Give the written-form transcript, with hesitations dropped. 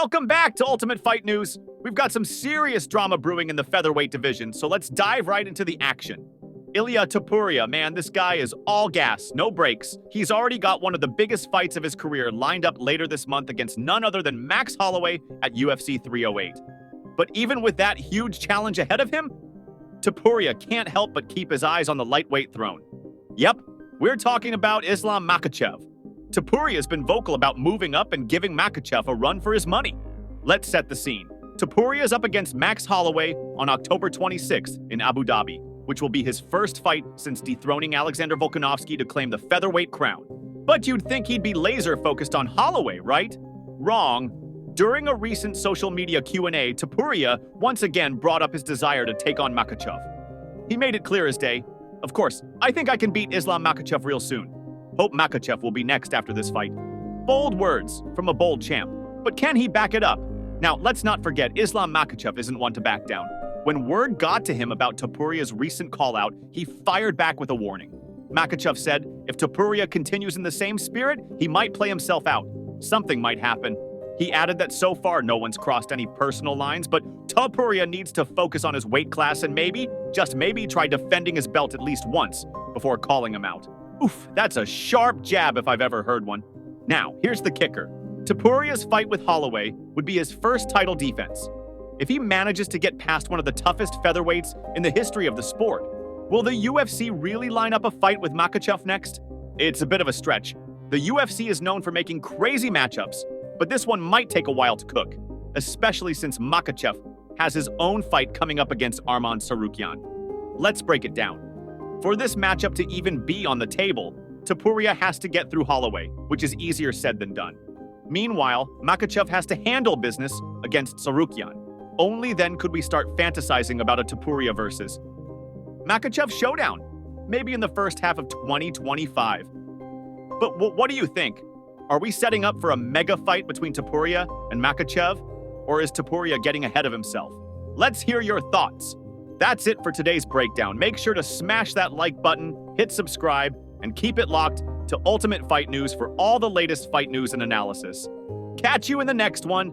Welcome back to Ultimate Fight News. We've got some serious drama brewing in the featherweight division, so let's dive right into the action. Ilia Topuria, man, this guy is all gas, no brakes. He's already got one of the biggest fights of his career lined up later this month against none other than Max Holloway at UFC 308. But even with that huge challenge ahead of him, Topuria can't help but keep his eyes on the lightweight throne. Yep, we're talking about Islam Makhachev. Topuria has been vocal about moving up and giving Makhachev a run for his money. Let's set the scene. Topuria is up against Max Holloway on October 26th in Abu Dhabi, which will be his first fight since dethroning Alexander Volkanovski to claim the featherweight crown. But you'd think he'd be laser-focused on Holloway, right? Wrong. During a recent social media Q&A, Topuria once again brought up his desire to take on Makhachev. He made it clear as day, "Of course, I think I can beat Islam Makhachev real soon. Hope Makhachev will be next after this fight." Bold words from a bold champ. But can he back it up? Now, let's not forget, Islam Makhachev isn't one to back down. When word got to him about Topuria's recent call-out, he fired back with a warning. Makhachev said if Topuria continues in the same spirit, he might play himself out. Something might happen. He added that so far no one's crossed any personal lines, but Topuria needs to focus on his weight class and maybe, just maybe, try defending his belt at least once before calling him out. Oof, that's a sharp jab if I've ever heard one. Now, here's the kicker. Topuria's fight with Holloway would be his first title defense. If he manages to get past one of the toughest featherweights in the history of the sport, will the UFC really line up a fight with Makhachev next? It's a bit of a stretch. The UFC is known for making crazy matchups, but this one might take a while to cook, especially since Makhachev has his own fight coming up against Arman Tsarukyan. Let's break it down. For this matchup to even be on the table, Topuria has to get through Holloway, which is easier said than done. Meanwhile, Makhachev has to handle business against Tsarukyan. Only then could we start fantasizing about a Topuria versus Makhachev showdown, maybe in the first half of 2025. But what do you think? Are we setting up for a mega fight between Topuria and Makhachev? Or is Topuria getting ahead of himself? Let's hear your thoughts. That's it for today's breakdown. Make sure to smash that like button, hit subscribe, and keep it locked to Ultimate Fight News for all the latest fight news and analysis. Catch you in the next one.